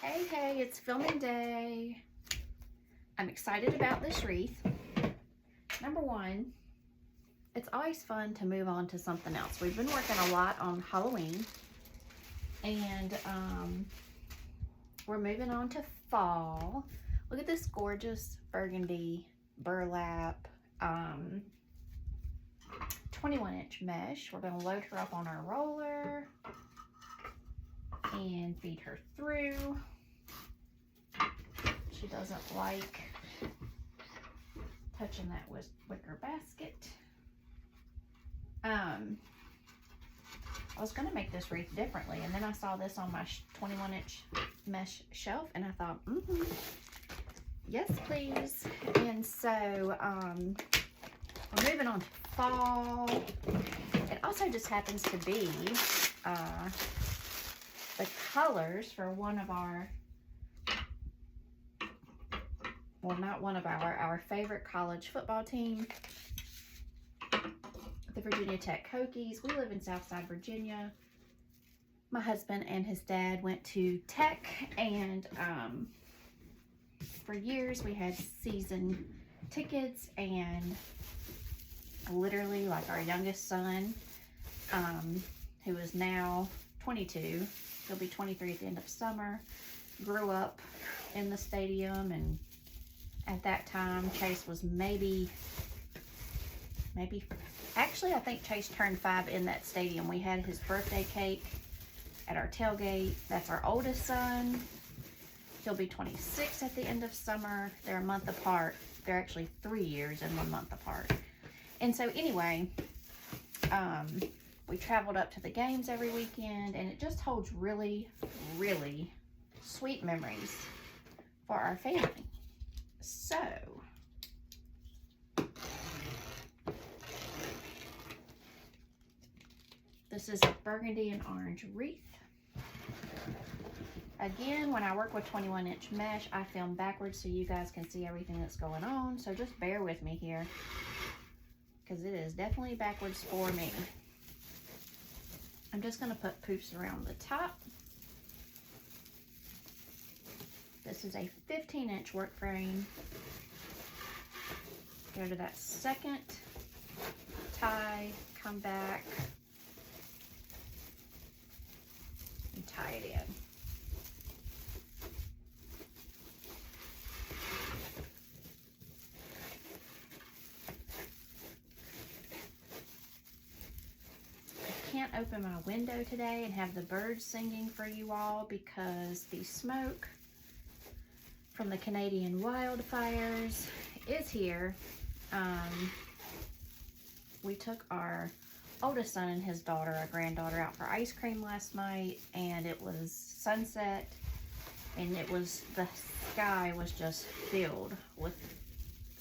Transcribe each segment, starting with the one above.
Hey, it's filming day. I'm excited about this wreath. Number one, it's always fun to move on to something else. We've been working a lot on Halloween, and we're moving on to fall. Look at this gorgeous burgundy burlap 21-inch mesh. We're going to load her up on our roller and feed her through. She doesn't like touching that wicker basket. I was going to make this wreath differently, and then I saw this on my 21-inch mesh shelf, and I thought, yes, please. And so we're moving on to fall. It also just happens to be the colors for one of our, well, not one of our favorite college football team, the Virginia Tech Hokies. We live in Southside Virginia. My husband and his dad went to Tech, and for years we had season tickets, and literally, like, our youngest son, who is now 22, he'll be 23 at the end of summer, grew up in the stadium, and at that time Chase was maybe actually I think Chase turned 5 in that stadium. We had his birthday cake at our tailgate. That's our oldest son. He'll be 26 at the end of summer. They're a month apart. They're actually 3 years and 1 month apart. And so anyway, we traveled up to the games every weekend, and it just holds really, really sweet memories for our family. So, this is a burgundy and orange wreath. Again, when I work with 21-inch mesh, I film backwards so you guys can see everything that's going on. So just bear with me here, because it is definitely backwards for me. I'm just going to put poofs around the top. This is a 15-inch work frame. Go to that second tie, come back, and tie it in. Can't open my window today and have the birds singing for you all because the smoke from the Canadian wildfires is here. We took our oldest son and his daughter, our granddaughter, out for ice cream last night, and it was sunset, and the sky was just filled with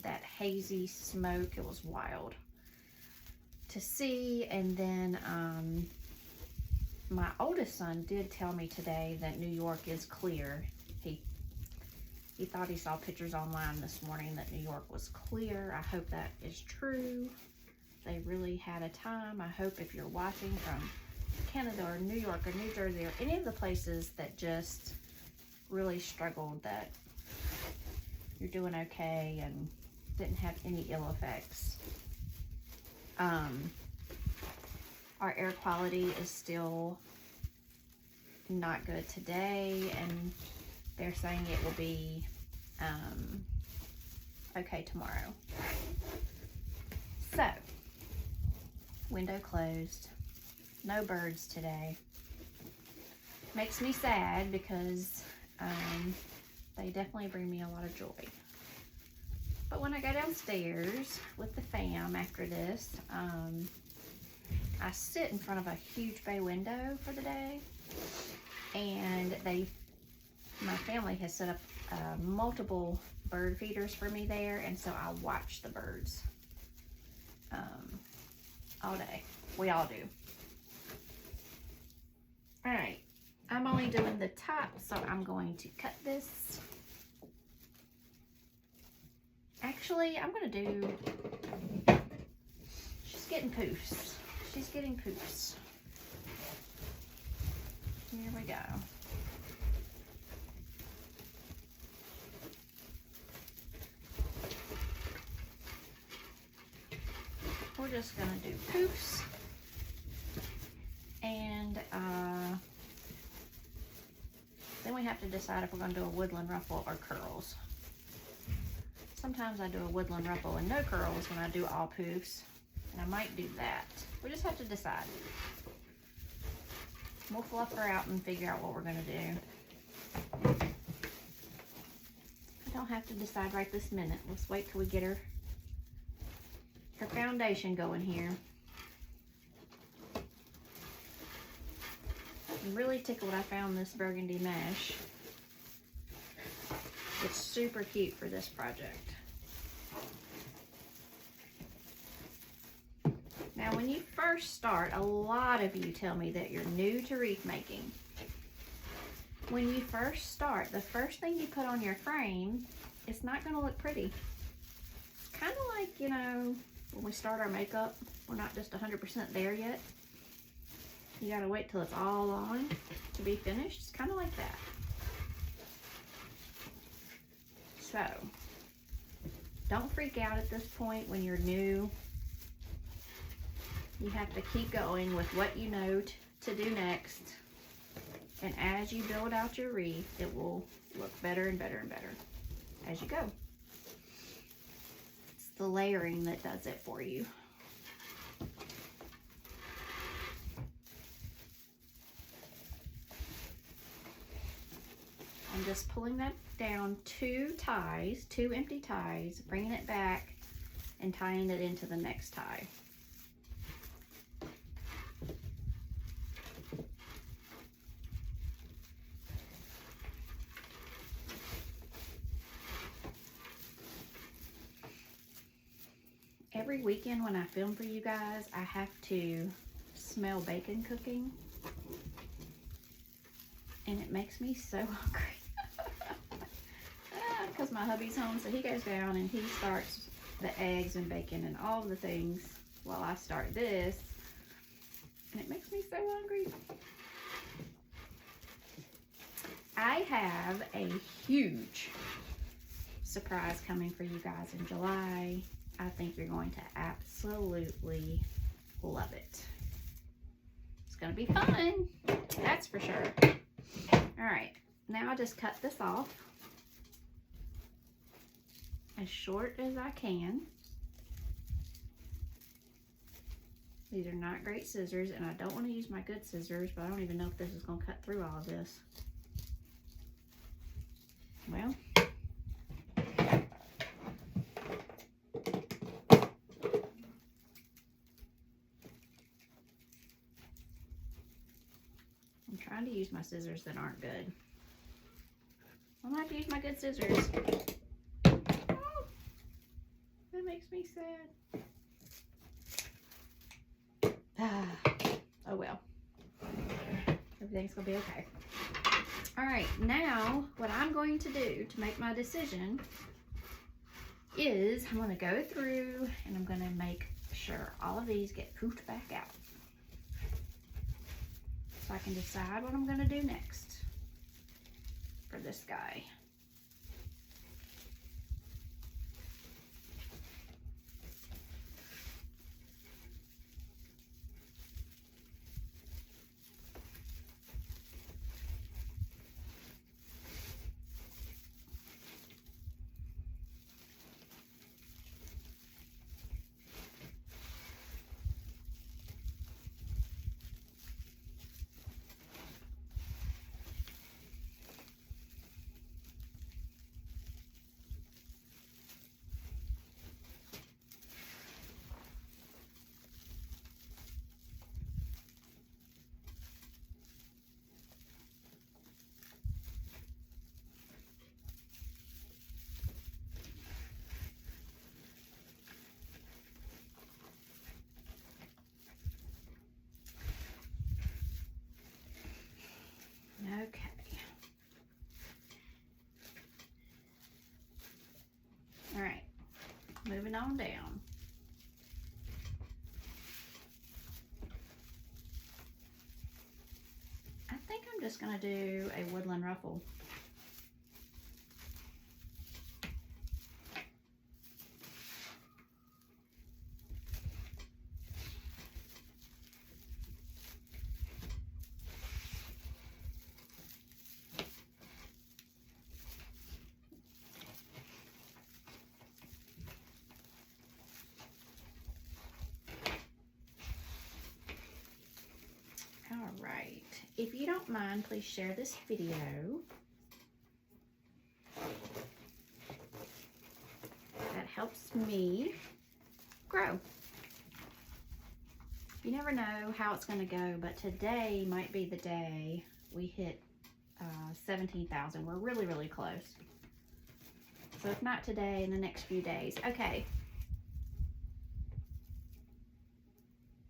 that hazy smoke. It was wild to see. And then my oldest son did tell me today that New York is clear. He thought he saw pictures online this morning that New York was clear. I hope that is true. They really had a time. I hope if you're watching from Canada or New York or New Jersey or any of the places that just really struggled, that you're doing okay and didn't have any ill effects. Our air quality is still not good today, and they're saying it will be okay tomorrow. So, window closed. No birds today. Makes me sad because they definitely bring me a lot of joy. But when I go downstairs with the fam after this, I sit in front of a huge bay window for the day, and my family has set up multiple bird feeders for me there, and so I watch the birds all day. We all do. All right, I'm only doing the top, so I'm going to cut this. Actually, I'm going to do, she's getting poofs. She's getting poofs. Here we go. just gonna do poofs and then we have to decide if we're gonna do a woodland ruffle or curls. Sometimes I do a woodland ruffle and no curls when I do all poofs, and I might do that. We just have to decide. We'll fluff her out and figure out what we're gonna do. I don't have to decide right this minute. Let's wait till we get her foundation going here. I'm really tickled I found this burgundy mesh. It's super cute for this project. Now when you first start, a lot of you tell me that you're new to wreath making. When you first start, the first thing you put on your frame, it's not going to look pretty. It's kind of like, you know, when we start our makeup, we're not just 100% there yet. You got to wait till it's all on to be finished. It's kind of like that. So, don't freak out at this point when you're new. You have to keep going with what you know to do next. And as you build out your wreath, it will look better and better and better as you go. It's the layering that does it for you. I'm just pulling that down 2 ties, 2 empty ties, bringing it back and tying it into the next tie. Every weekend when I film for you guys, I have to smell bacon cooking, and it makes me so hungry. Because my hubby's home, so he goes down and he starts the eggs and bacon and all the things while I start this, and it makes me so hungry. I have a huge surprise coming for you guys in July. I think you're going to absolutely love it. It's going to be fun, that's for sure. All right, now I just cut this off as short as I can. These are not great scissors, and I don't want to use my good scissors, but I don't even know if this is going to cut through all of this. Well, I'm trying to use my scissors that aren't good. I'm gonna have to use my good scissors. Oh, that makes me sad. Oh well. Everything's gonna be okay. All right, now what I'm going to do to make my decision is I'm gonna go through and I'm gonna make sure all of these get poofed back out, so I can decide what I'm gonna do next for this guy. Okay. All right, moving on down. I think I'm just gonna do a woodland ruffle. right. If you don't mind, please share this video. That helps me grow. You never know how it's going to go, but today might be the day we hit 17,000. We're really, really close. So if not today, in the next few days. Okay.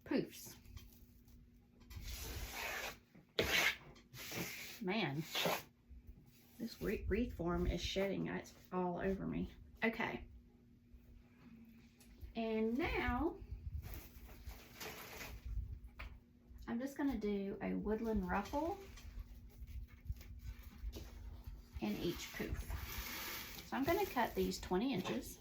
Poofs. Man, this wreath form is shedding. It's all over me. Okay. And now I'm just going to do a woodland ruffle in each poof. So I'm going to cut these 20 inches.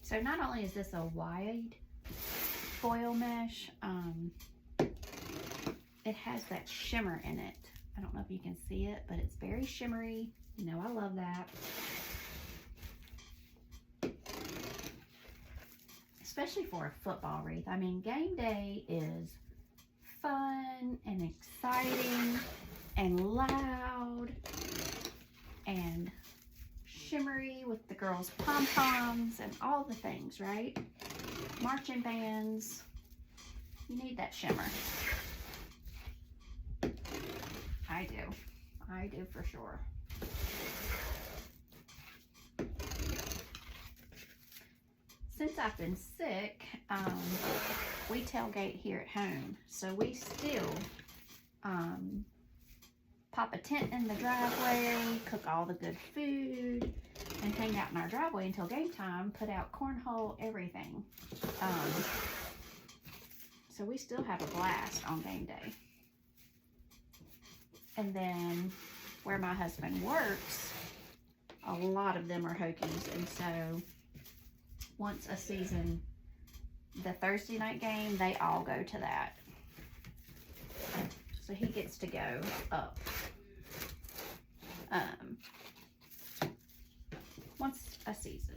So not only is this a wide foil mesh, it has that shimmer in it. I don't know if you can see it, but it's very shimmery. You know, I love that. Especially for a football wreath. I mean, game day is fun and exciting and loud and shimmery with the girls' pom-poms and all the things, right? Marching bands. You need that shimmer. I do. I do for sure. Since I've been sick, we tailgate here at home. So we still pop a tent in the driveway, cook all the good food, and hang out in our driveway until game time, put out cornhole, everything. So we still have a blast on game day. And then where my husband works, a lot of them are Hokies. And so once a season, the Thursday night game, they all go to that. So he gets to go up once a season.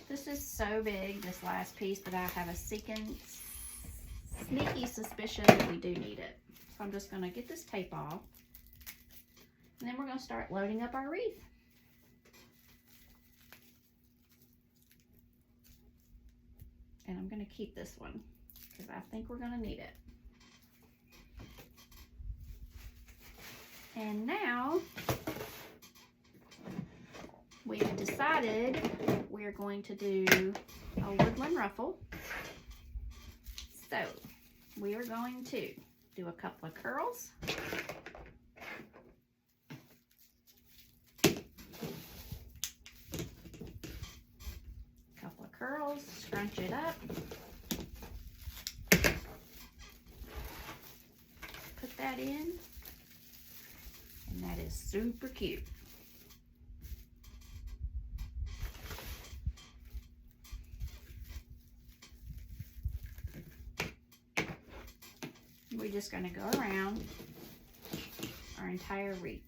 This is so big, this last piece, that I have a sneaky suspicion that we do need it. So I'm just going to get this tape off. And then we're going to start loading up our wreath. And I'm going to keep this one because I think we're going to need it. And now we've decided we're going to do a woodland ruffle. So we are going to do a couple of curls. Couple of curls, scrunch it up. Put that in. And that is super cute. We're just going to go around our entire wreath.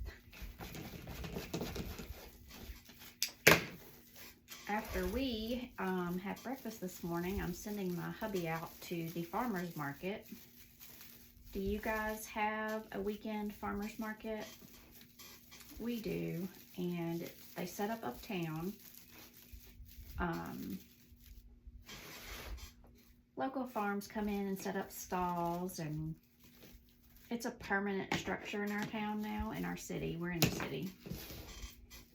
After we had breakfast this morning, I'm sending my hubby out to the farmer's market. Do you guys have a weekend farmer's market? We do, and they set up uptown. Local farms come in and set up stalls, and it's a permanent structure in our town now, in our city. We're in the city.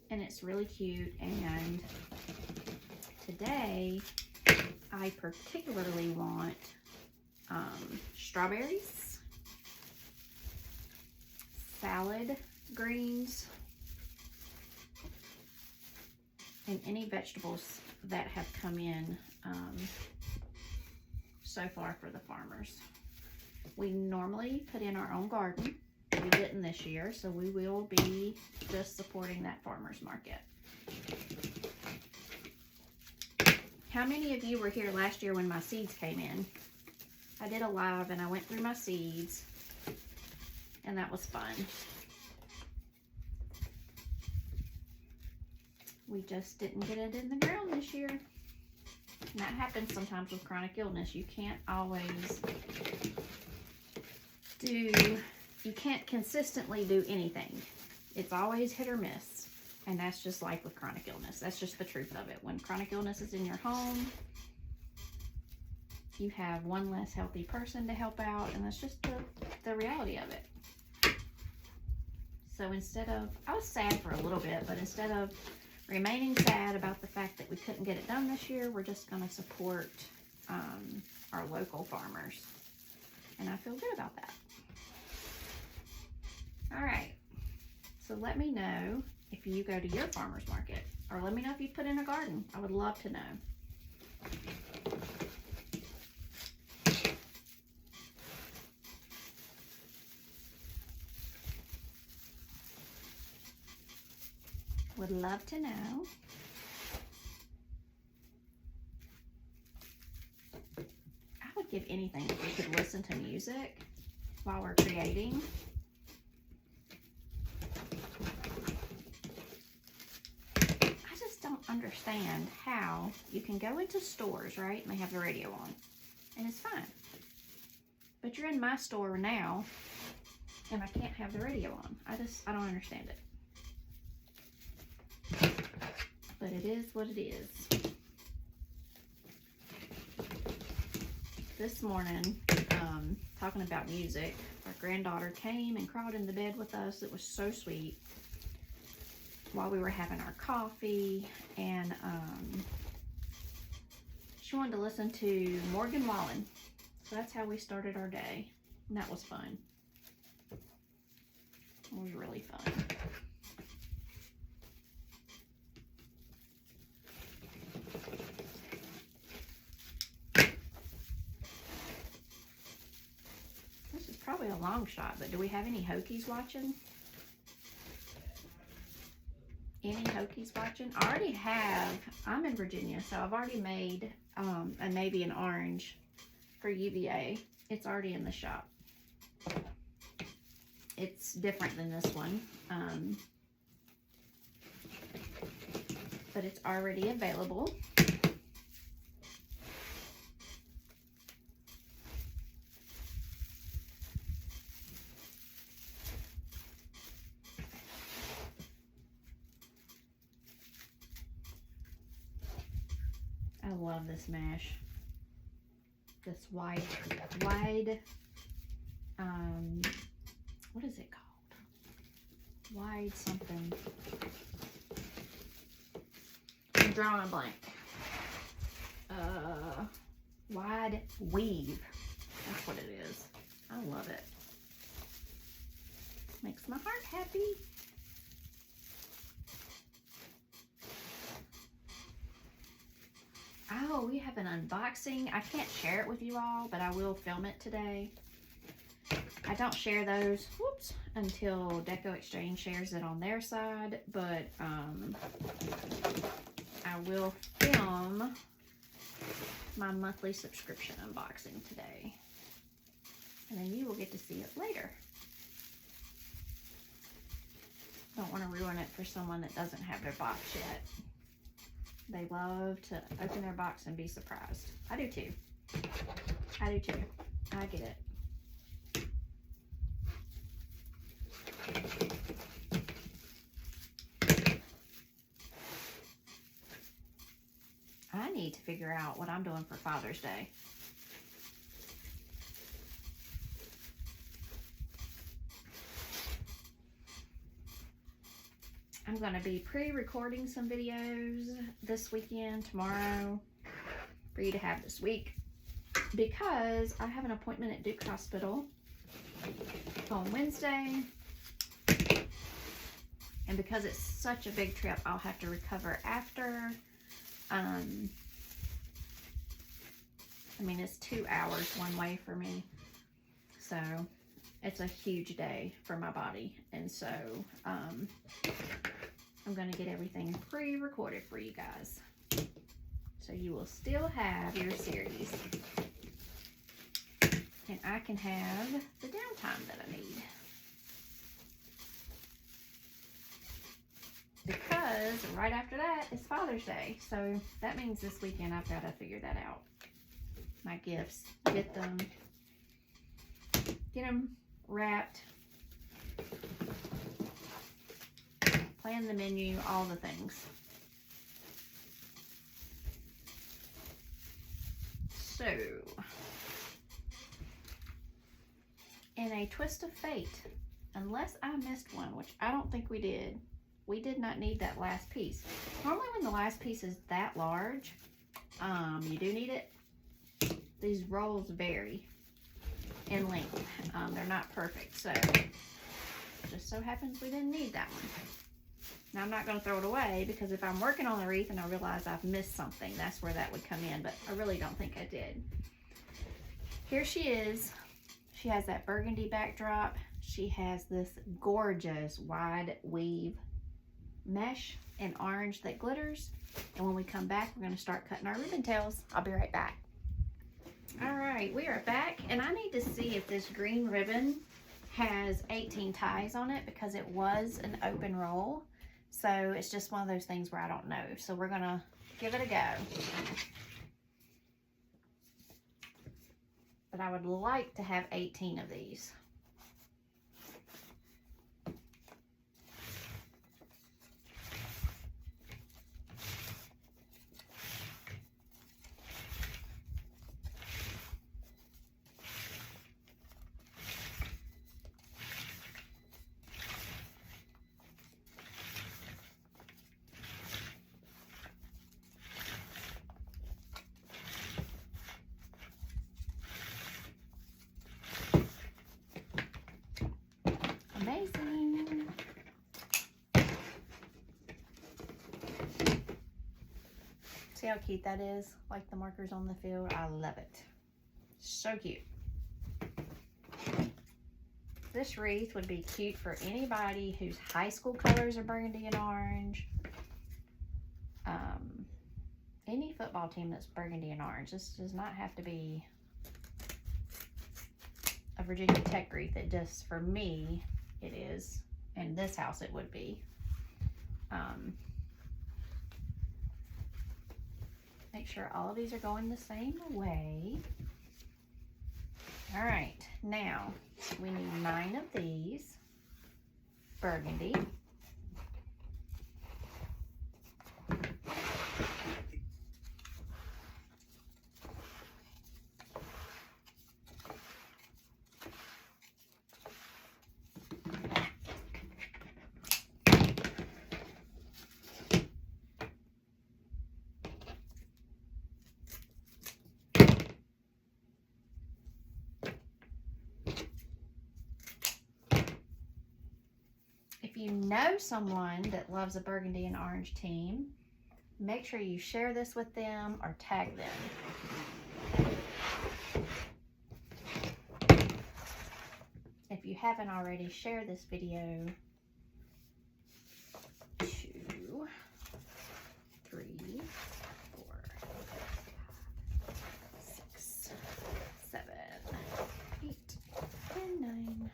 And it's really cute, and today I particularly want strawberries, salad greens, and any vegetables that have come in so far for the farmers. We normally put in our own garden. We didn't this year, so we will be just supporting that farmer's market. How many of you were here last year when my seeds came in? I did a live and I went through my seeds, and that was fun. We just didn't get it in the ground this year. And that happens sometimes with chronic illness. You can't always you can't consistently do anything. It's always hit or miss. And that's just like with chronic illness. That's just the truth of it. When chronic illness is in your home, you have one less healthy person to help out, and that's just the reality of it. So instead of, I was sad for a little bit, but instead of remaining sad about the fact that we couldn't get it done this year, we're just going to support our local farmers. And I feel good about that. All right. So let me know if you go to your farmer's market, or let me know if you put in a garden. I would love to know. Would love to know. I would give anything if we could listen to music while we're creating. I just don't understand how you can go into stores, right, and they have the radio on, and it's fine. But you're in my store now, and I can't have the radio on. I don't understand it. But it is what it is. This morning, talking about music, our granddaughter came and crawled in the bed with us. It was so sweet. While we were having our coffee, and she wanted to listen to Morgan Wallen. So that's how we started our day, and that was fun. It was really fun. Probably a long shot, but do we have any Hokies watching? Any Hokies watching? I already have. I'm in Virginia, so I've already made a navy and orange for UVA. It's already in the shop. It's different than this one, but it's already available. I love this mesh. This wide, what is it called? Wide something. I'm drawing a blank. Wide weave. That's what it is. I love it. Makes my heart happy. Oh, we have an unboxing. I can't share it with you all, but I will film it today. I don't share those, whoops, until Deco Exchange shares it on their side, but I will film my monthly subscription unboxing today. And then you will get to see it later. Don't want to ruin it for someone that doesn't have their box yet. They love to open their box and be surprised. I do too. I do too. I get it. I need to figure out what I'm doing for Father's Day. I'm going to be pre-recording some videos this weekend, tomorrow, for you to have this week, because I have an appointment at Duke Hospital on Wednesday. And because it's such a big trip, I'll have to recover after. I mean, it's 2 hours one way for me. So it's a huge day for my body. And so I'm going to get everything pre-recorded for you guys. So you will still have your series. And I can have the downtime that I need. Because right after that is Father's Day. So that means this weekend I've got to figure that out. My gifts, get them wrapped, plan the menu, all the things. So, in a twist of fate, unless I missed one, which I don't think we did not need that last piece. Normally when the last piece is that large, you do need it. These rolls vary in length. They're not perfect, so just so happens we didn't need that one. Now I'm not going to throw it away, because if I'm working on the wreath and I realize I've missed something, that's where that would come in, but I really don't think I did. Here she is. She has that burgundy backdrop. She has this gorgeous wide weave mesh in orange that glitters. And when we come back, we're going to start cutting our ribbon tails. I'll be right back. All right, we are back, and I need to see if this green ribbon has 18 ties on it, because it was an open roll. So it's just one of those things where I don't know. So we're going to give it a go. But I would like to have 18 of these. Amazing. See how cute that is? Like the markers on the field. I love it. So cute. This wreath would be cute for anybody whose high school colors are burgundy and orange. Any football team that's burgundy and orange. This does not have to be a Virginia Tech wreath. It just, for me, it is. In this house, it would be. Make sure all of these are going the same way. All right, now we need 9 of these burgundy. If you know someone that loves a burgundy and orange team, make sure you share this with them or tag them. If you haven't already, share this video to 3, 4, 5, 6, 7, 8, and 9.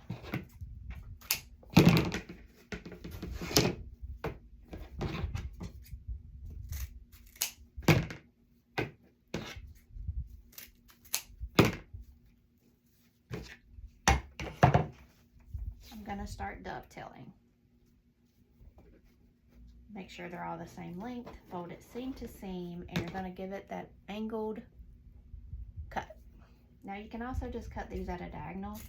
I'm going to start dovetailing. Make sure they're all the same length, fold it seam to seam, and you're going to give it that angled cut. Now you can also just cut these at a diagonal.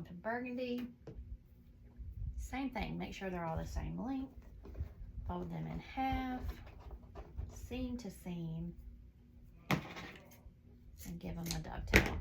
onto burgundy. Same thing, make sure they're all the same length. Fold them in half, seam to seam, and give them a dovetail.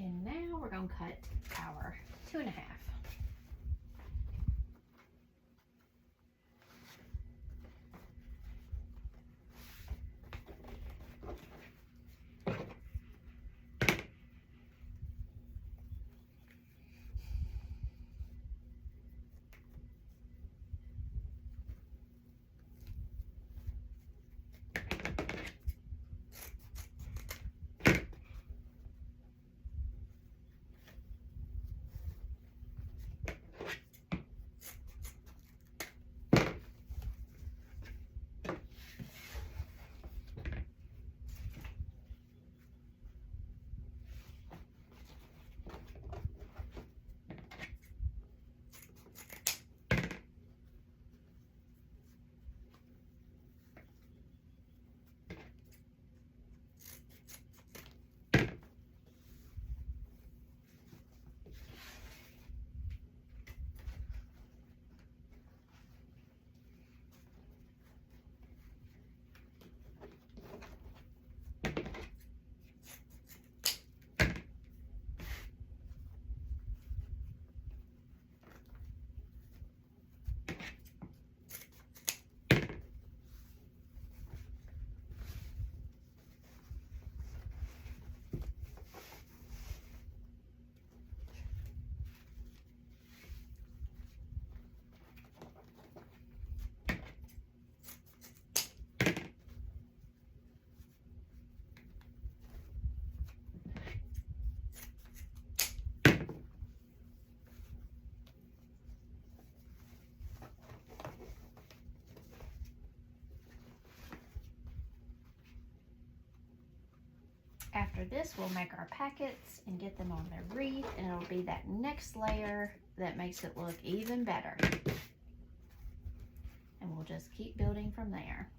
And now we're going to cut our 2.5. After this, we'll make our packets and get them on their wreath, and it'll be that next layer that makes it look even better. And we'll just keep building from there.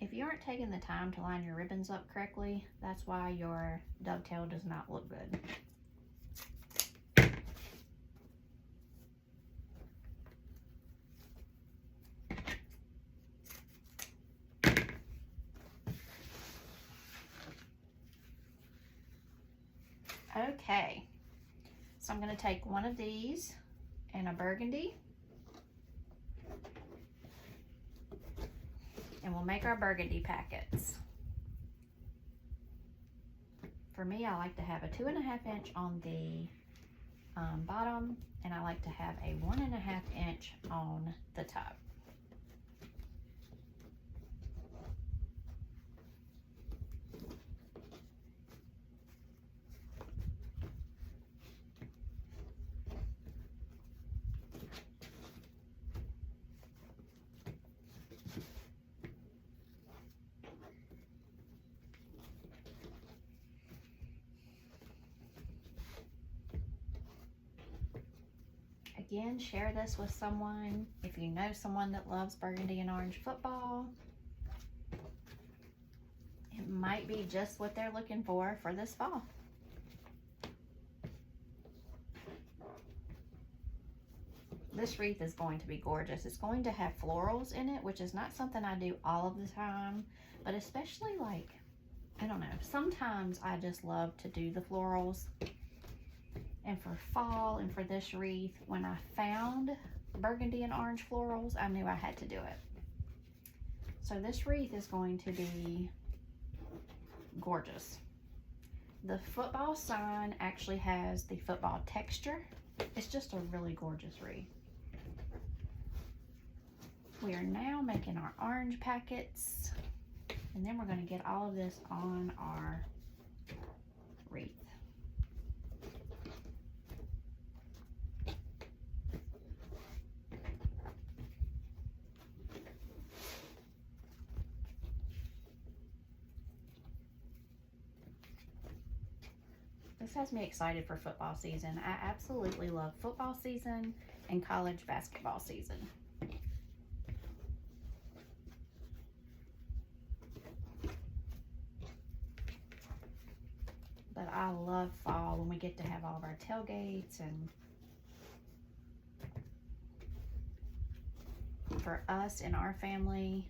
If you aren't taking the time to line your ribbons up correctly, that's why your dovetail does not look good. Okay, so I'm going to take one of these and a burgundy, and we'll make our burgundy packets. For me, I like to have a 2.5 inch on the bottom, and I like to have a 1.5 inch on the top. Again, share this with someone. If you know someone that loves burgundy and orange football, it might be just what they're looking for this fall. This wreath is going to be gorgeous. It's going to have florals in it, which is not something I do all of the time, but especially like, I don't know, sometimes I just love to do the florals. And for fall and for this wreath, when I found burgundy and orange florals, I knew I had to do it. So this wreath is going to be gorgeous. The football sign actually has the football texture. It's just a really gorgeous wreath. We are now making our orange packets, and then we're going to get all of this on our wreath. This has me excited for football season. I absolutely love football season and college basketball season. But I love fall when we get to have all of our tailgates, and for us in our family,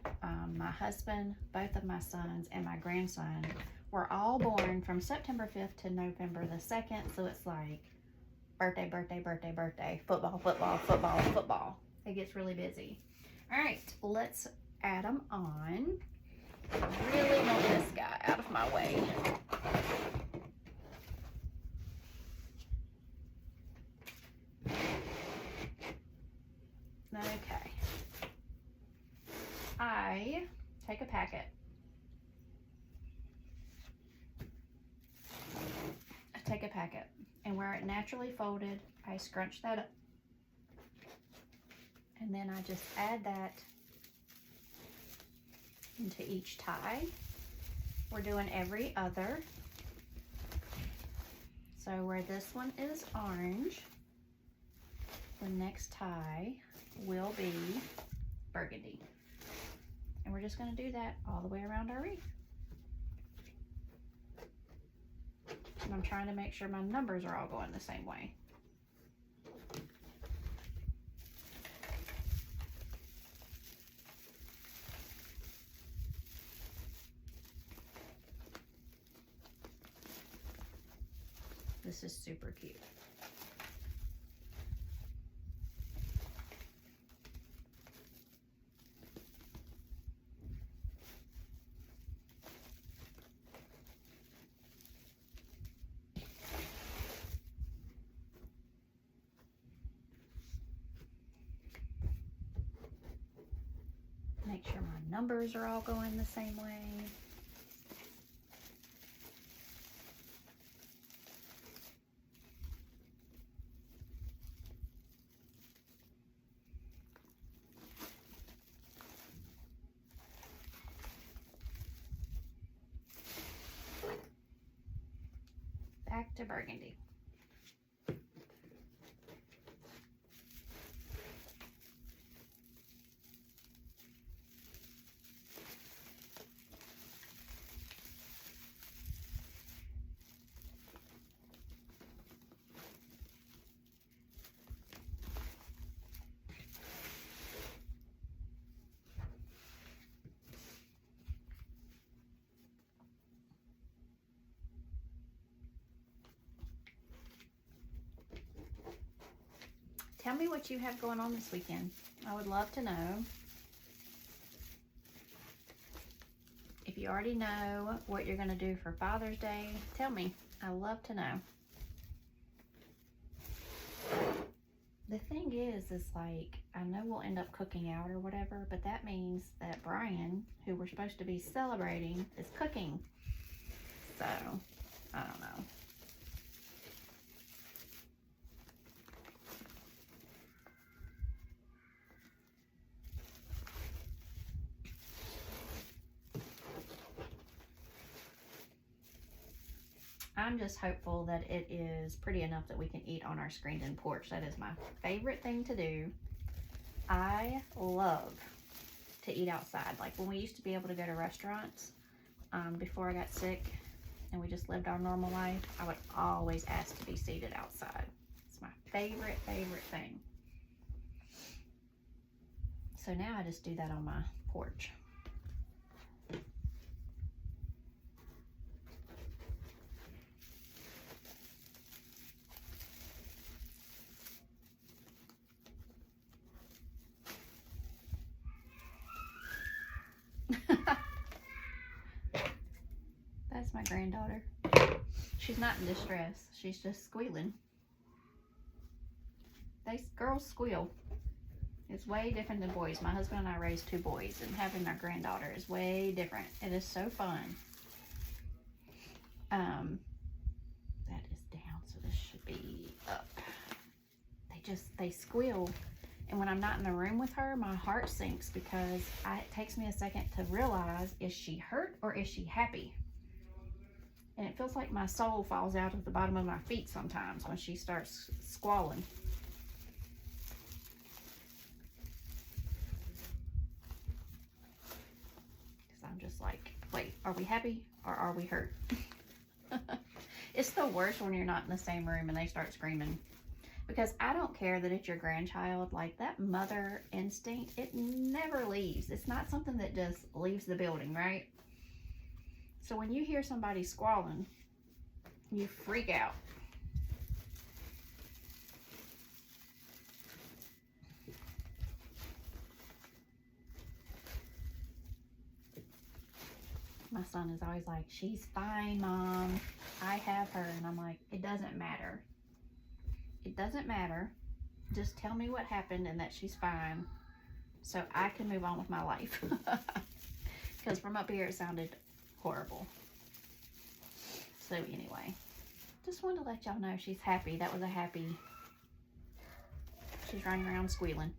my husband, both of my sons, and my grandson were all born from September 5th to November the 2nd. So it's like birthday, birthday, birthday, birthday, football, football, football, football. It gets really busy. All right, let's add them on. I really want this guy out of my way. Okay. I take a packet. And where it naturally folded, I scrunch that up. And then I just add that into each tie. We're doing every other. So where this one is orange, the next tie will be burgundy. And we're just going to do that all the way around our wreath. And I'm trying to make sure my numbers are all going the same way. This is super cute. Make sure my numbers are all going the same way. Back to burgundy. Tell me what you have going on this weekend. I would love to know. If you already know what you're going to do for Father's Day, tell me. I love to know. The thing is like, I know we'll end up cooking out or whatever, but that means that Brian, who we're supposed to be celebrating, is cooking. So, I don't know. I'm just hopeful that it is pretty enough that we can eat on our screened-in porch. That is my favorite thing to do. I love to eat outside. Like when we used to be able to go to restaurants before I got sick and we just lived our normal life, I would always ask to be seated outside. It's my favorite thing. So now I just do that on my porch. That's my granddaughter. She's not in distress. She's just squealing. Girls squeal. It's way different than boys. My husband and I raised 2 boys, and having our granddaughter is way different. It is so fun. That is down, so this should be up. They squeal. And when I'm not in the room with her, my heart sinks because it takes me a second to realize, is she hurt or is she happy? And it feels like my soul falls out of the bottom of my feet sometimes when she starts squalling. Because I'm just like, wait, are we happy or are we hurt? It's the worst when you're not in the same room and they start screaming. Because I don't care that it's your grandchild, like that mother instinct, it never leaves. It's not something that just leaves the building, right? So when you hear somebody squalling, you freak out. My son is always like, she's fine, Mom. I have her. And I'm like, it doesn't matter. It doesn't matter. Just tell me what happened and that she's fine so I can move on with my life. Because from up here it sounded horrible. So anyway, just wanted to let y'all know she's happy. That was a happy. She's running around squealing.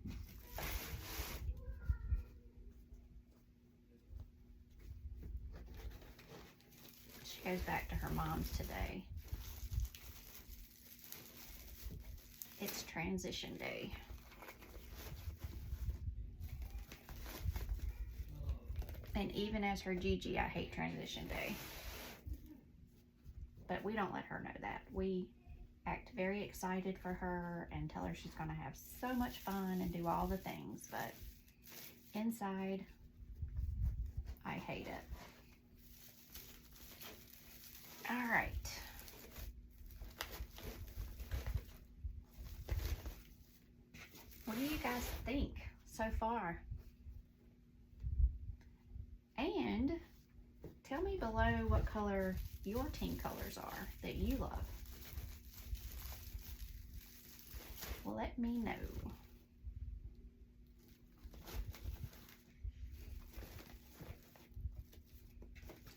She goes back to her mom's today. It's transition day. And even as her Gigi, I hate transition day. But we don't let her know that. We act very excited for her and tell her she's going to have so much fun and do all the things. But inside, I hate it. All right. What do you guys think so far? And tell me below what color your team colors are that you love. Let me know.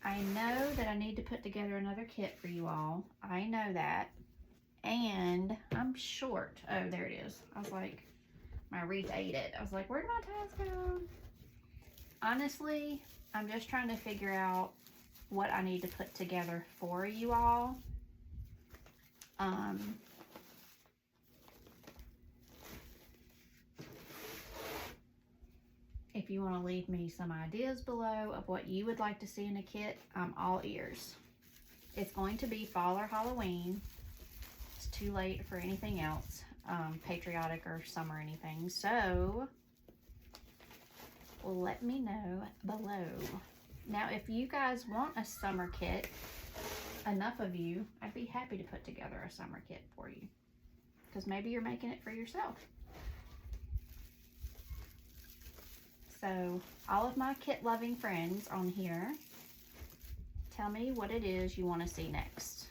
I know that I need to put together another kit for you all. I know that. And I'm short. Oh, there it is. I was like, my Wreath ate it. I was like, where did my ties go? Honestly, I'm just trying to figure out what I need to put together for you all. If you want to leave me some ideas below of what you would like to see in a kit, I'm all ears. It's going to be fall or Halloween. It's too late for anything else, patriotic or summer anything. So let me know below. Now, if you guys want a summer kit, enough of you, I'd be happy to put together a summer kit for you. Because maybe you're making it for yourself. So, all of my kit-loving friends on here, tell me what it is you want to see next.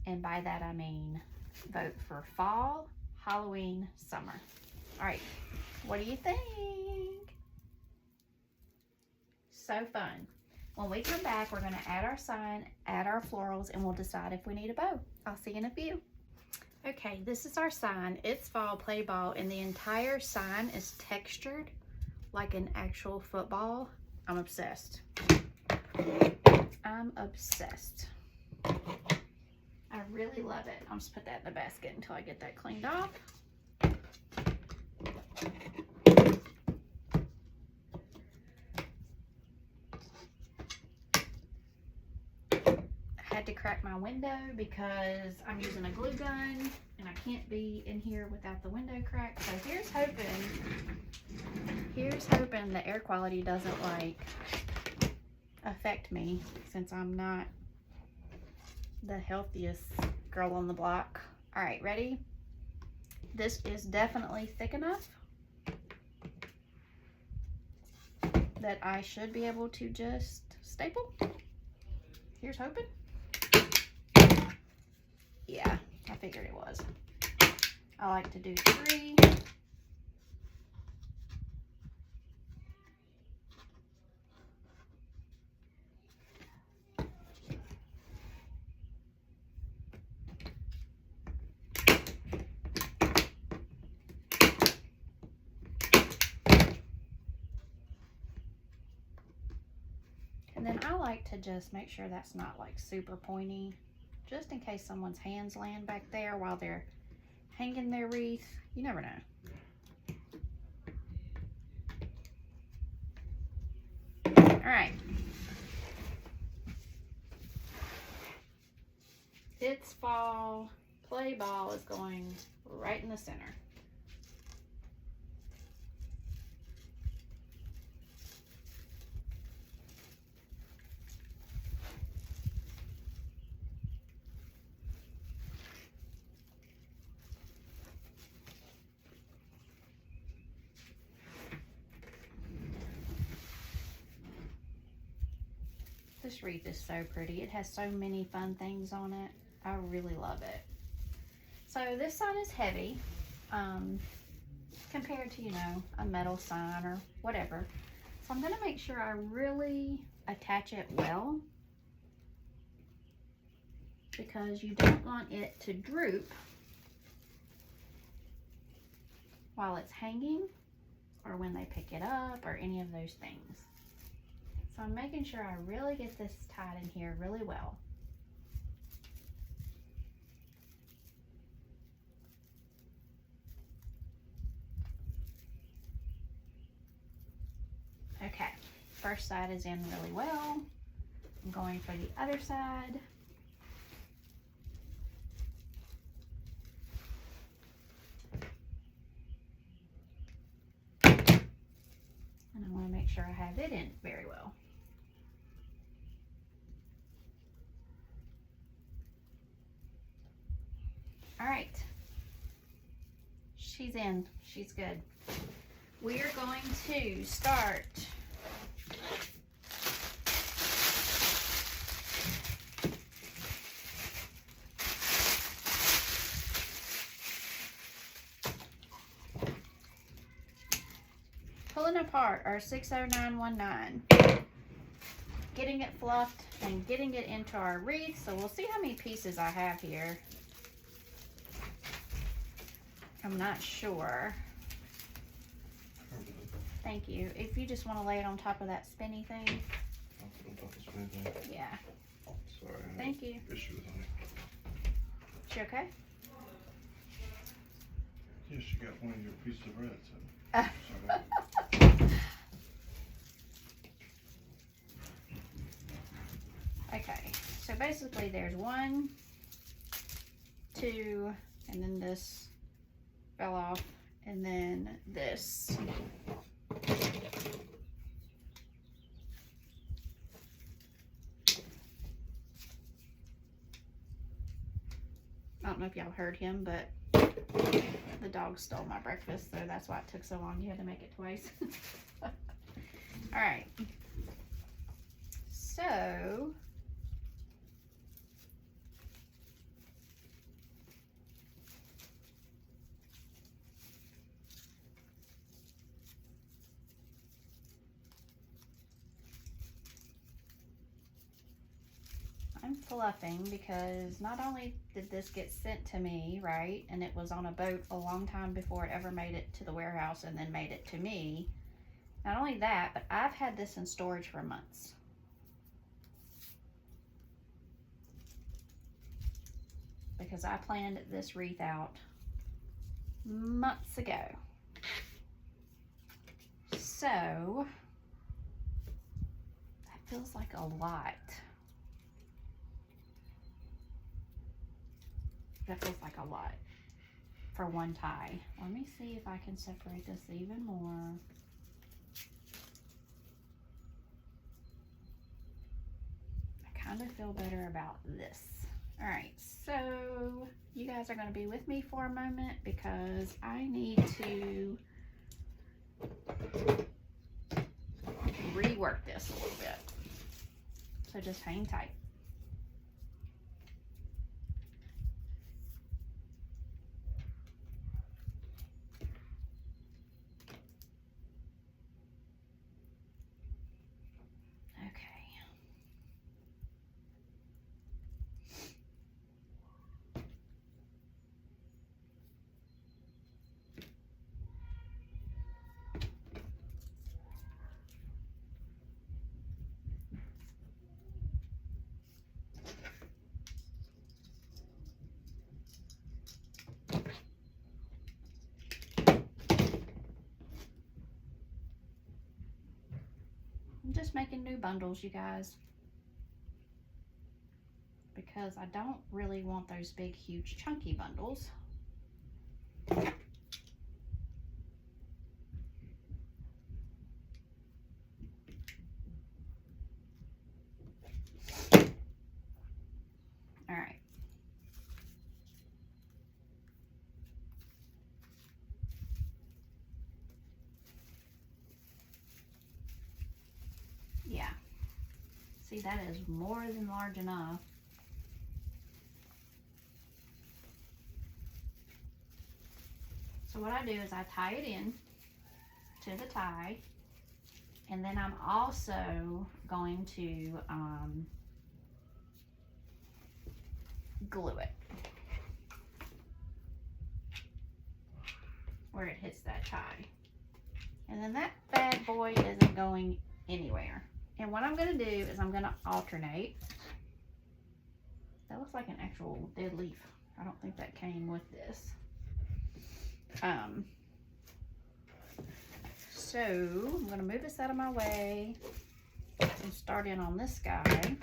And by that I mean vote for fall, Halloween, summer. All right, what do you think? So fun. When we come back, we're going to add our sign, add our florals, and we'll decide if we need a bow. I'll see you in a few. Okay, this is our sign. It's fall play ball, and the entire sign is textured like an actual football. I'm obsessed. I'm obsessed. I really love it. I'll just put that in the basket until I get that cleaned off. I had to crack my window because I'm using a glue gun and I can't be in here without the window crack. So here's hoping the air quality doesn't like affect me, since I'm not the healthiest girl on the block. All right, ready? This is definitely thick enough that I should be able to just staple. Here's hoping. Yeah, I figured it was. I like to do 3. And then I like to just make sure that's not like super pointy, just in case someone's hands land back there while they're hanging their wreath. You never know. All right. It's fall. Play ball is going right in the center. This wreath is so pretty. It has so many fun things on it. I really love it. So this sign is heavy compared to, you know, a metal sign or whatever. So I'm going to make sure I really attach it well, because you don't want it to droop while it's hanging or when they pick it up or any of those things. So I'm making sure I really get this tied in here really well. Okay, first side is in really well. I'm going for the other side. And I want to make sure I have it in very well. All right, she's in, she's good. We are going to start pulling apart our 60919, getting it fluffed and getting it into our wreath. So we'll see how many pieces I have here. I'm not sure. Thank you. If you just want to lay it on top of that spinny thing. I'll put it on top of the spinny thing. Yeah. Sorry. Thank you. Issue with it. She okay? Yeah, she got one of your pieces of bread. So. Sorry. Okay. So basically there's 1, 2, and then this fell off, and then this. I don't know if y'all heard him, but the dog stole my breakfast, so that's why it took so long. You had to make it twice. All right. So I'm fluffing because not only did this get sent to me, right, and it was on a boat a long time before it ever made it to the warehouse and then made it to me. Not only that, but I've had this in storage for months. Because I planned this wreath out months ago. So that feels like a lot. That feels like a lot. for one tie. Let me see if I can separate this even more. I kind of feel better about this. All right, so you guys are going to be with me for a moment because I need to rework this a little bit. So just hang tight. I'm just making new bundles, you guys, because I don't really want those big, huge, chunky bundles. All right. Yeah. See, that is more than large enough. So what I do is I tie it in to the tie, and then I'm also going to glue it where it hits that tie. And then that bad boy isn't going anywhere. And what I'm going to do is I'm going to alternate. That looks like an actual dead leaf. I don't think that came with this. So I'm going to move this out of my way and start in on this guy.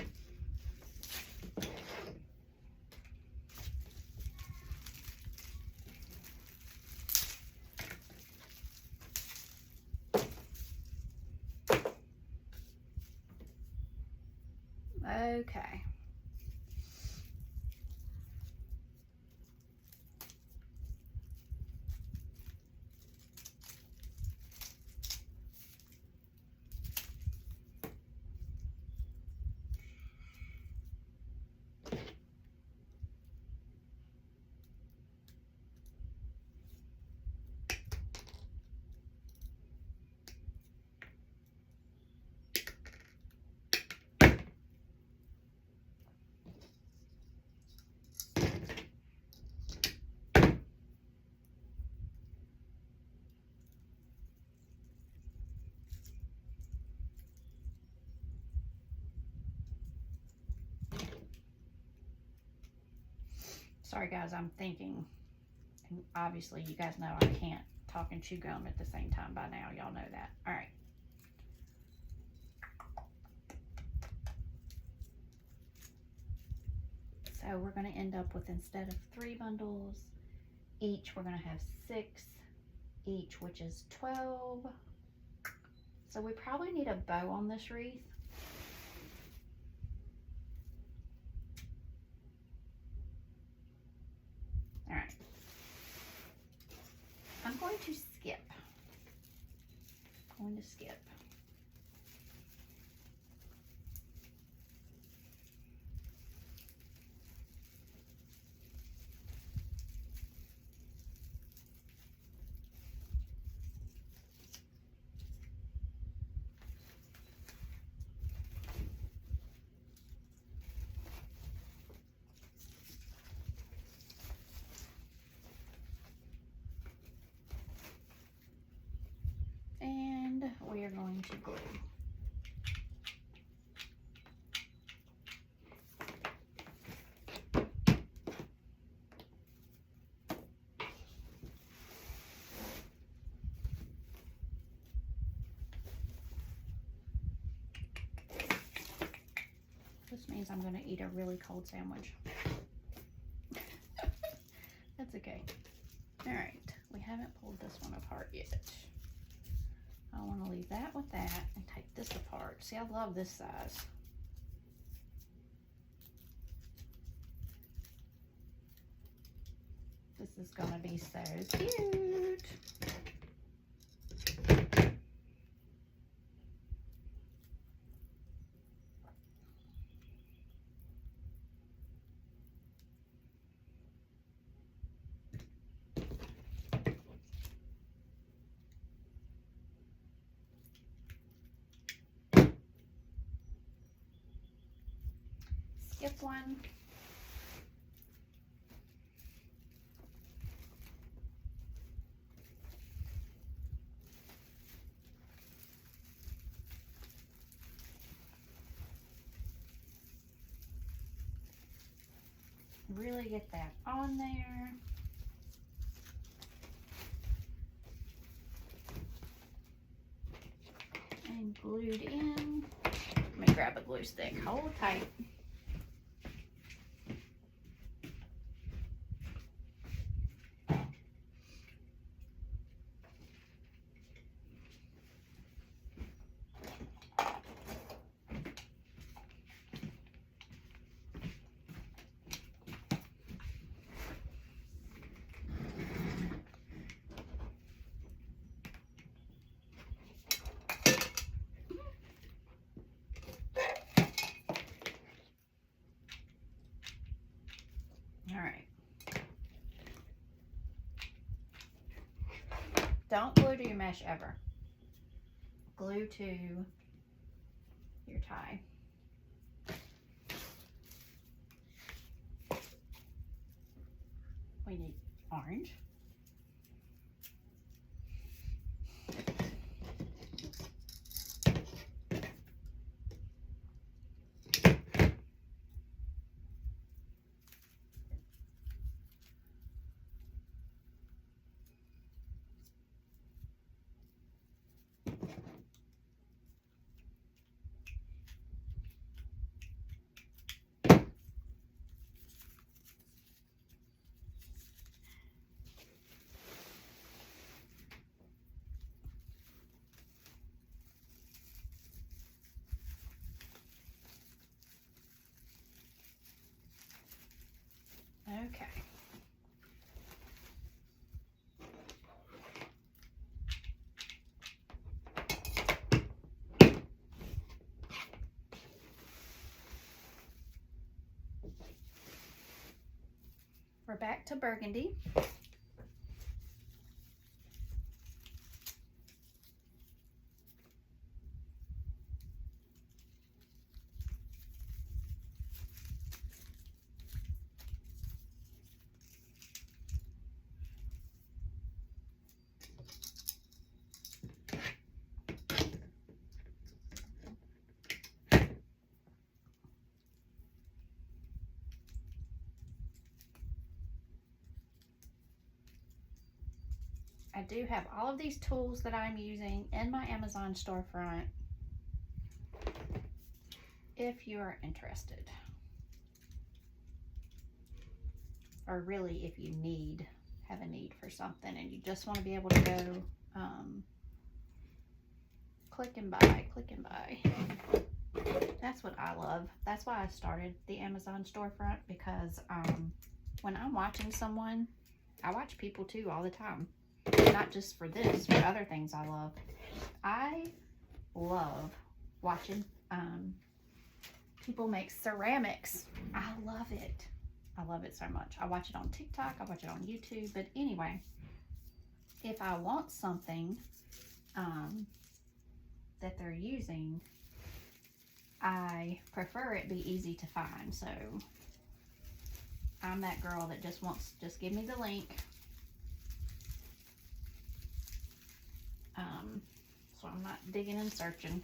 Okay. Sorry guys, I'm thinking, and obviously you guys know I can't talk and chew gum at the same time by now. Y'all know that. All right. So we're going to end up with, instead of 3 bundles each, we're going to have 6 each, which is 12. So we probably need a bow on this wreath. All right. I'm going to skip. And we are going to glue. This means I'm going to eat a really cold sandwich. That's okay. All right, we haven't pulled this one apart yet. I want to leave that with that and take this apart. See, I love this size. This is going to be so cute. Skip one. Really get that on there. And glued in. Let me grab a glue stick. Hold tight. All right. Don't glue to your mesh ever. Glue to your tie. We need orange. Okay. We're back to burgundy. I do have all of these tools that I'm using in my Amazon storefront if you are interested. Or really if you have a need for something and you just want to be able to go click and buy. That's what I love. That's why I started the Amazon storefront, because when I'm watching someone, I watch people too all the time. Not just for this, for other things I love. I love watching people make ceramics. I love it. I love it so much. I watch it on TikTok. I watch it on YouTube. But anyway, if I want something that they're using, I prefer it be easy to find. So I'm that girl that just give me the link. So I'm not digging and searching.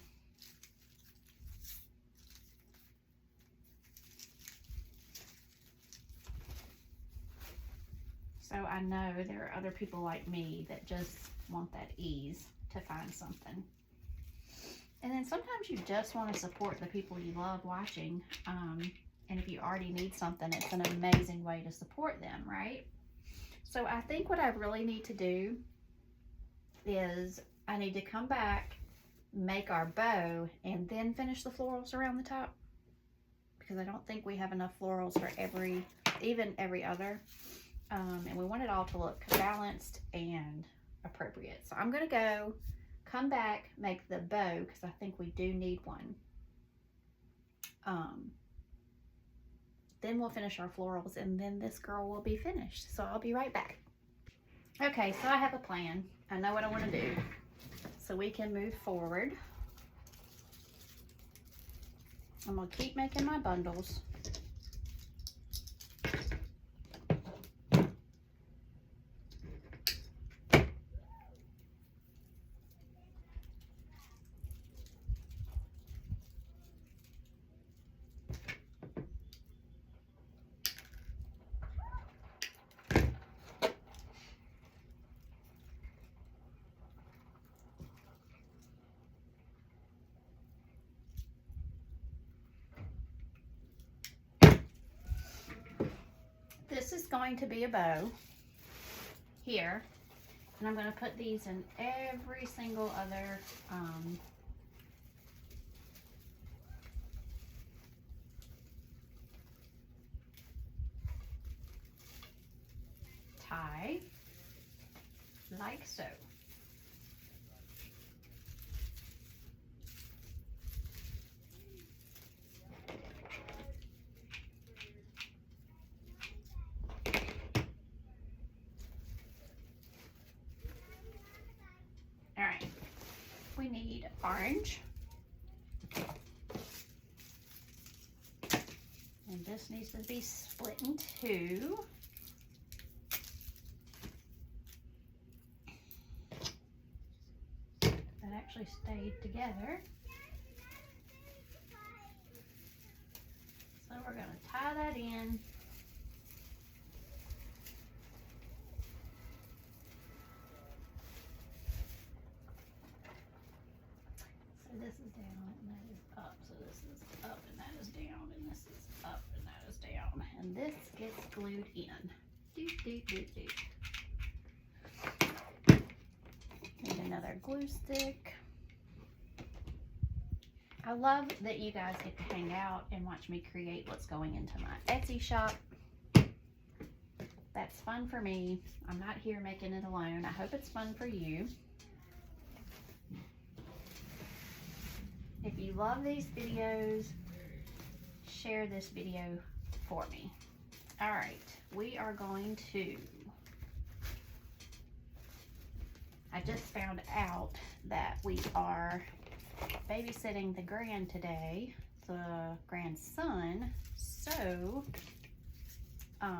So I know there are other people like me that just want that ease to find something. And then sometimes you just want to support the people you love watching. And if you already need something, it's an amazing way to support them, right? So I think what I really need to do is I need to come back, make our bow, and then finish the florals around the top, because I don't think we have enough florals for even every other. And we want it all to look balanced and appropriate. So I'm gonna go, come back, make the bow, because I think we do need one. Then we'll finish our florals, and then this girl will be finished. So I'll be right back. Okay, so I have a plan. I know what I want to do. So we can move forward. I'm gonna keep making my bundles. This is going to be a bow here, and I'm going to put these in every single other tie, like so. All right, we need orange, and this needs to be split in two. That actually stayed together. So we're going to tie that in. So this is down and that is up. So this is up and that is down, and this is up and that is down. And this gets glued in. Need another glue stick. I love that you guys get to hang out and watch me create what's going into my Etsy shop. That's fun for me. I'm not here making it alone. I hope it's fun for you. If you love these videos, share this video for me. All right, we are going to, I just found out that we are babysitting the grandson. So, I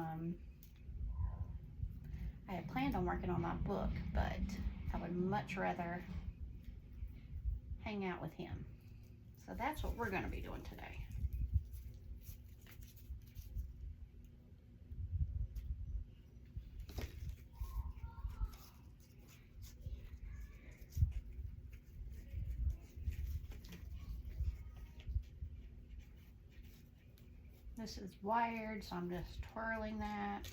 had planned on working on my book, but I would much rather hang out with him. So that's what we're going to be doing today. This is wired, so I'm just twirling that.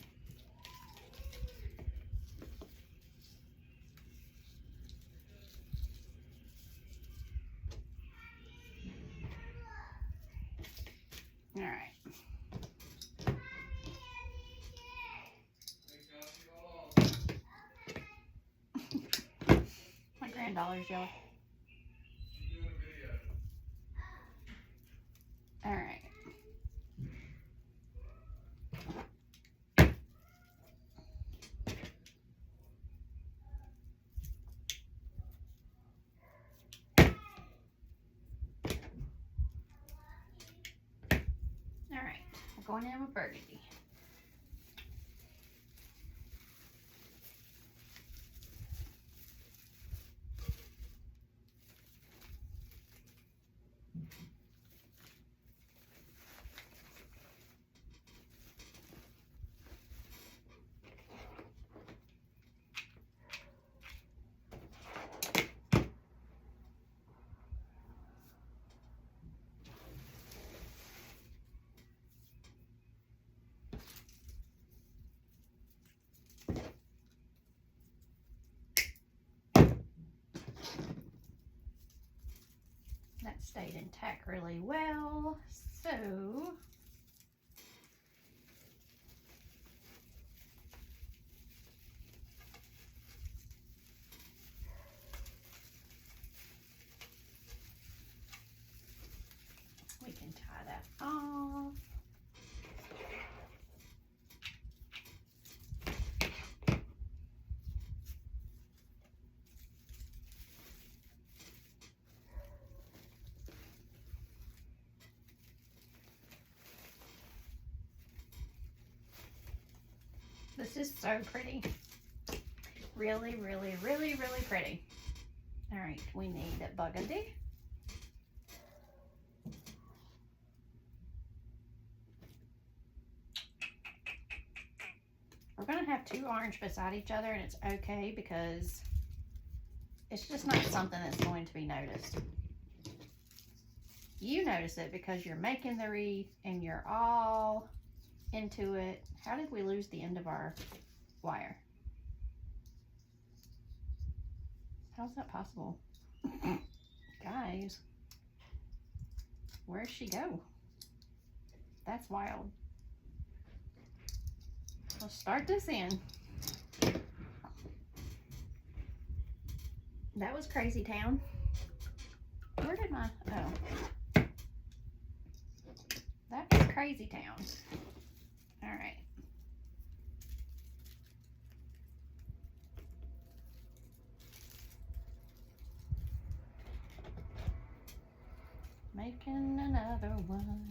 All right. My granddaughter's yelling. All right. All right, we're going in with burgundy. That stayed intact really well. So we can tie that off. This is so pretty. Really, really, really, really pretty. All right, we need a burgundy. We're gonna have two orange beside each other, and it's okay because it's just not something that's going to be noticed. You notice it because you're making the wreath and you're all into it. How did we lose the end of our wire? How's that possible? Guys, where'd she go? That's wild. Let's start this in. That was crazy town. Where did my, oh. That is crazy town. All right. Making another one.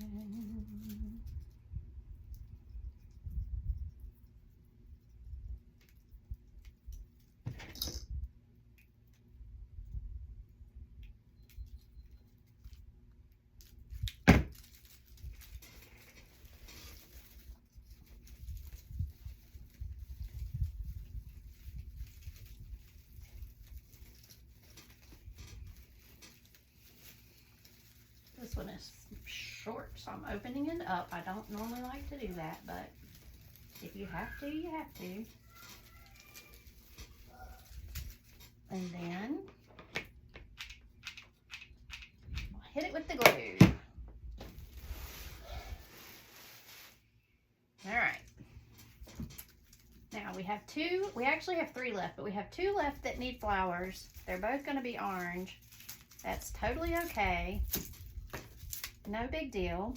This one is short, so I'm opening it up. I don't normally like to do that, but if you have to, you have to. And then hit it with the glue. All right. Now we have two, we actually have three left, but we have two left that need flowers. They're both going to be orange. That's totally okay. No big deal.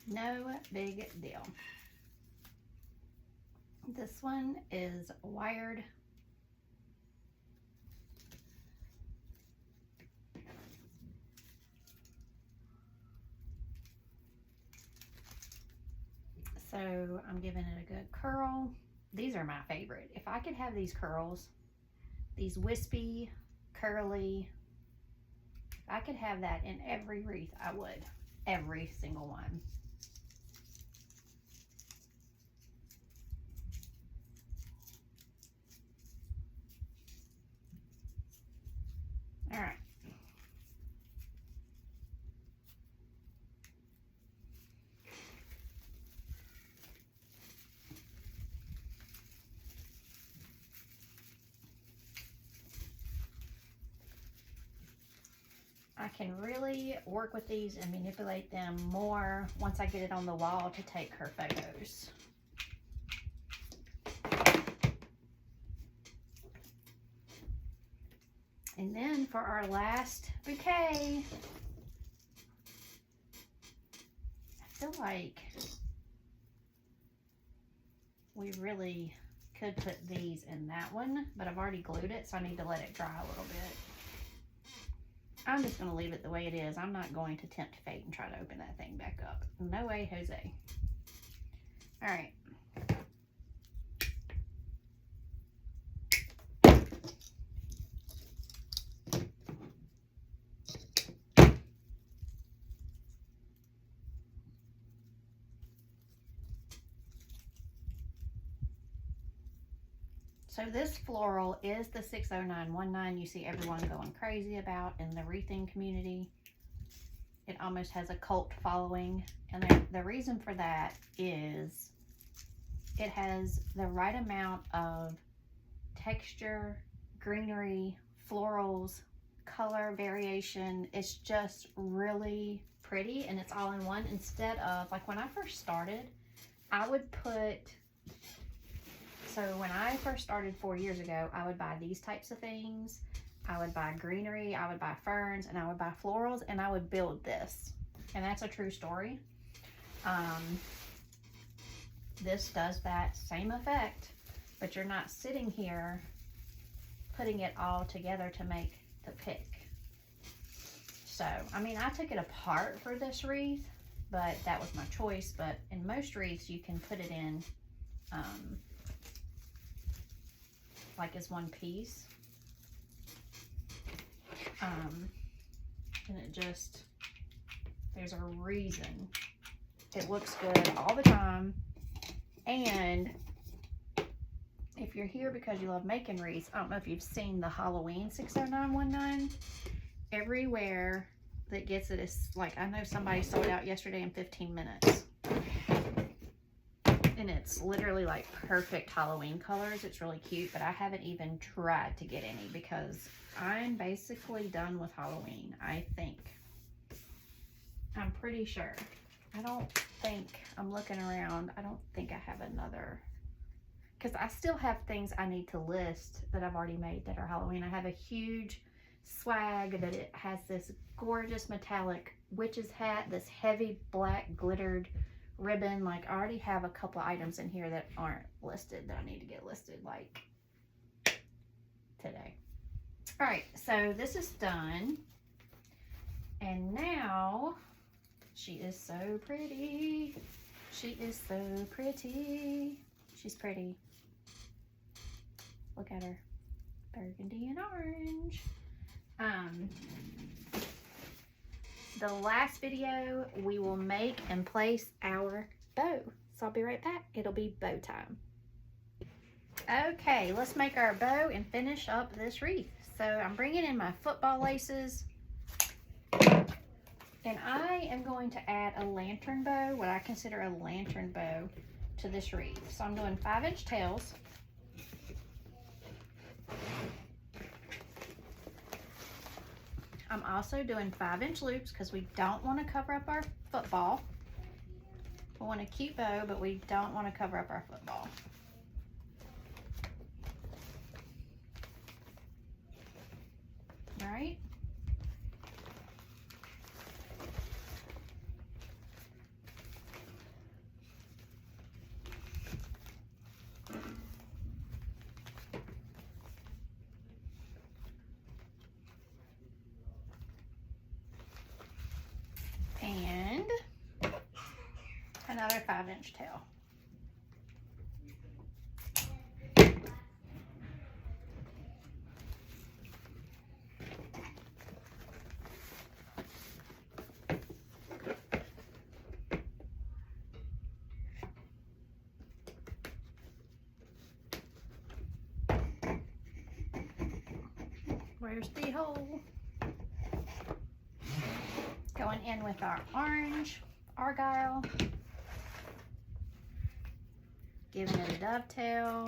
No big deal. This one is wired. So I'm giving it a good curl. These are my favorite. If I could have these curls, these wispy, curly, if I could have that in every wreath, I would. Every single one. All right. I can really work with these and manipulate them more once I get it on the wall to take her photos. And then for our last bouquet, I feel like we really could put these in that one, but I've already glued it, so I need to let it dry a little bit. I'm just going to leave it the way it is. I'm not going to tempt fate and try to open that thing back up. No way, Jose. All right. So this floral is the 60919 you see everyone going crazy about in the wreathing community. it almost has a cult following. And the reason for that is it has the right amount of texture, greenery, florals, color variation. It's just really pretty, and it's all in one, instead of, like, when I first started, I would put, so when I first started 4 years ago, I would buy these types of things. I would buy greenery, I would buy ferns, and I would buy florals, and I would build this. And that's a true story. This does that same effect, but you're not sitting here putting it all together to make the pick. So, I mean, I took it apart for this wreath, but that was my choice. But in most wreaths, you can put it in like as one piece. And it just, there's a reason it looks good all the time. And if you're here because you love making wreaths, I don't know if you've seen the Halloween 60919. Everywhere that gets it is like, I know somebody sold out yesterday in 15 minutes. And it's literally like perfect Halloween colors. It's really cute, but I haven't even tried to get any because I'm basically done with Halloween, I think. I'm pretty sure. I don't think, I'm looking around, I don't think I have another, because I still have things I need to list that I've already made that are Halloween. I have a huge swag that it has this gorgeous metallic witch's hat, this heavy black glittered ribbon. Like, I already have a couple items in here that aren't listed that I need to get listed, like today. All right, so this is done. And now, she is so pretty. She is so pretty. She's pretty. Look at her. Burgundy and orange. The last video, we will make and place our bow. So I'll be right back. It'll be bow time. Okay, let's make our bow and finish up this wreath. So I'm bringing in my football laces. And I am going to add a lantern bow, what I consider a lantern bow, to this wreath. So I'm doing 5-inch tails. I'm also doing 5-inch loops because we don't want to cover up our football. We want a cute bow, but we don't want to cover up our football. All right. And another 5-inch tail. Where's the hole? Going in with our orange argyle, giving it a dovetail,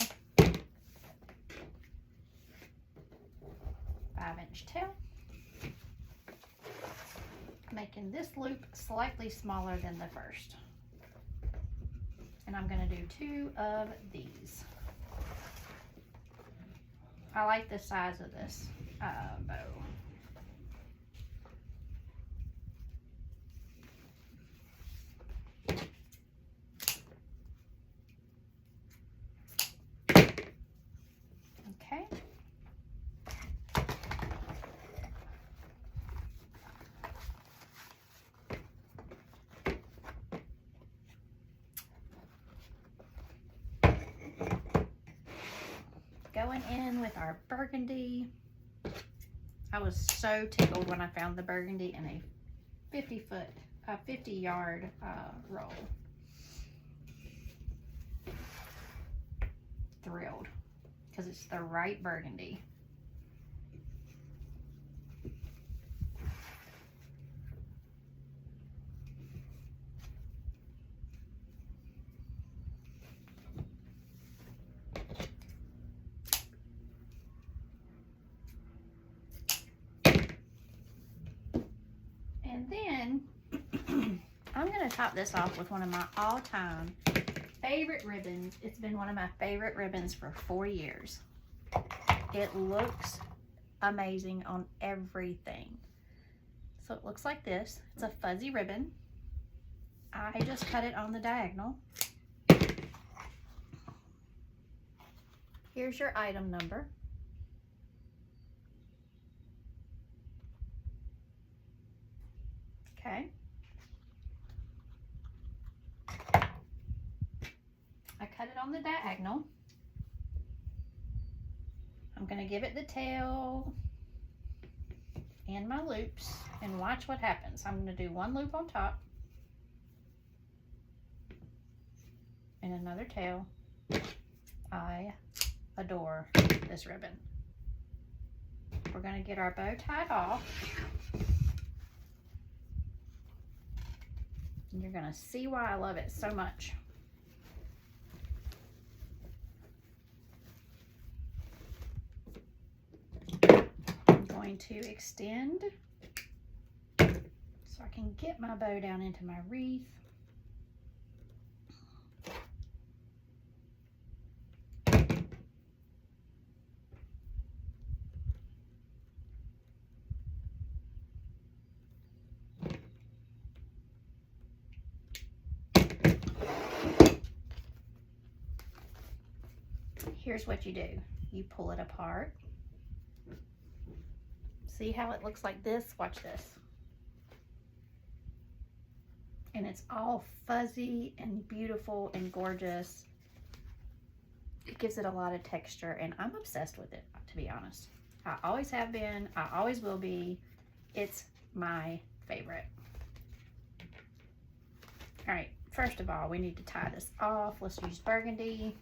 5-inch tail, making this loop slightly smaller than the first. And I'm going to do 2 of these. I like the size of this bow. Okay. Going in with our burgundy. I was so tickled when I found the burgundy in a 50-yard roll. Thrilled because it's the right burgundy. And then I'm gonna top this off with one of my all-time favorite ribbons. It's been one of my favorite ribbons for 4 years. It looks amazing on everything. So it looks like this. It's a fuzzy ribbon. I just cut it on the diagonal. Here's your item number. Okay. I cut it on the diagonal. I'm going to give it the tail and my loops and watch what happens. I'm going to do one loop on top and another tail. I adore this ribbon. We're going to get our bow tied off. And you're going to see why I love it so much. I'm going to extend so I can get my bow down into my wreath. Here's what you do. You pull it apart. See how it looks like this? Watch this. And it's all fuzzy and beautiful and gorgeous. It gives it a lot of texture and I'm obsessed with it, to be honest. I always have been, I always will be. It's my favorite. All right, first of all, we need to tie this off. Let's use burgundy.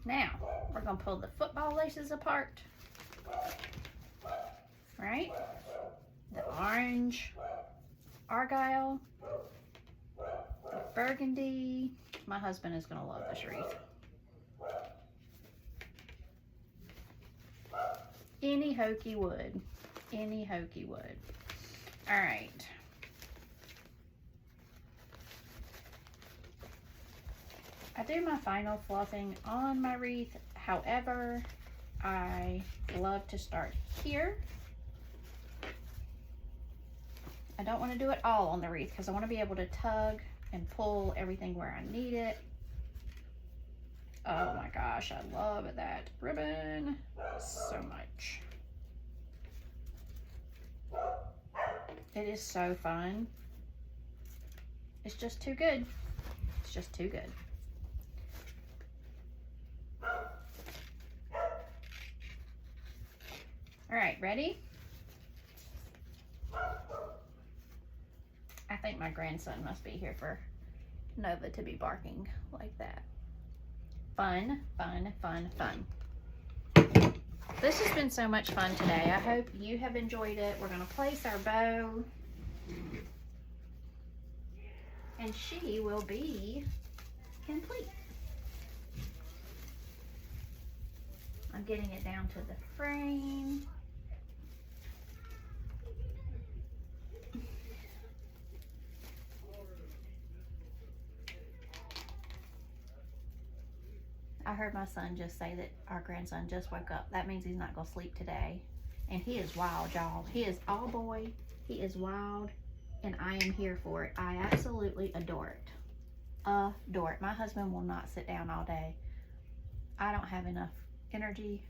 Now, we're going to pull the football laces apart, right? The orange, argyle, the burgundy. My husband is going to love this wreath. Any hokey wood, any hokey wood. All right. I do my final fluffing on my wreath. However, I love to start here. I don't want to do it all on the wreath because I want to be able to tug and pull everything where I need it. Oh my gosh, I love that ribbon so much. It is so fun. It's just too good. It's just too good. All right, ready? I think my grandson must be here for Nova to be barking like that. Fun, fun, fun, fun. This has been so much fun today. I hope you have enjoyed it. We're gonna place our bow. And she will be complete. I'm getting it down to the frame. I heard my son just say that our grandson just woke up. That means he's not gonna sleep today. And he is wild, y'all. He is all boy. He is wild. And I am here for it. I absolutely adore it. Adore it. My husband will not sit down all day. I don't have enough energy.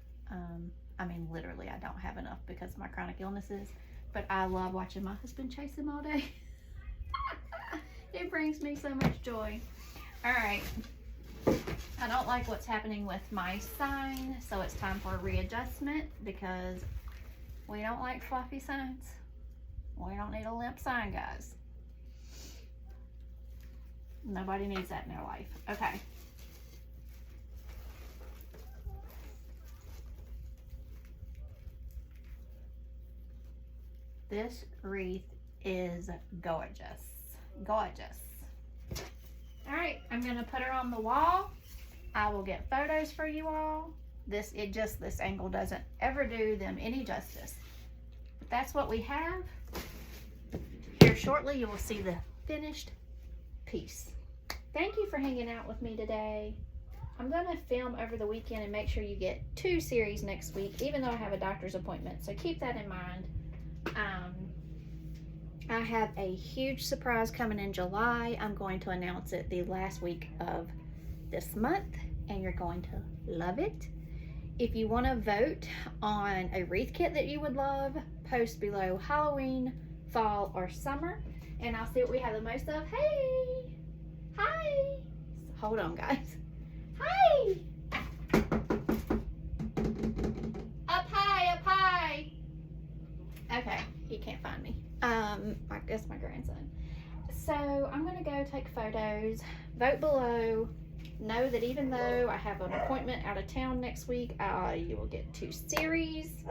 I mean, literally, I don't have enough because of my chronic illnesses. But I love watching my husband chase him all day. It brings me so much joy. All right. I don't like what's happening with my sign, so it's time for a readjustment because we don't like fluffy signs. We don't need a limp sign, guys. Nobody needs that in their life. Okay. This wreath is gorgeous. Gorgeous. All right, I'm gonna put her on the wall. I will get photos for you all. This angle doesn't ever do them any justice. But that's what we have. Here shortly you will see the finished piece. Thank you for hanging out with me today. I'm gonna film over the weekend and make sure you get 2 series next week, even though I have a doctor's appointment, so keep that in mind. I have a huge surprise coming in July. I'm going to announce it the last week of this month, and you're going to love it. If you want to vote on a wreath kit that you would love, post below Halloween, fall, or summer, and I'll see what we have the most of. Hey! Hi! Hold on, guys. Hi! Up high, up high! Okay, he can't find me. I guess my grandson. So I'm gonna go take photos. Vote below. Know that even though I have an appointment out of town next week, you will get 2 series.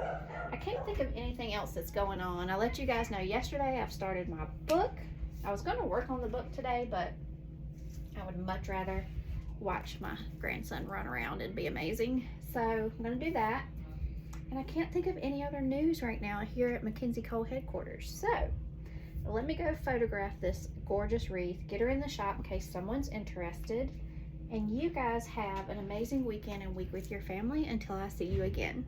I can't think of anything else that's going on. I let you guys know yesterday I've started my book. I was going to work on the book today, but I would much rather watch my grandson run around and be amazing. So I'm going to do that. And I can't think of any other news right now here at Mackenzie Cole headquarters. So let me go photograph this gorgeous wreath, get her in the shop in case someone's interested. And you guys have an amazing weekend and week with your family until I see you again.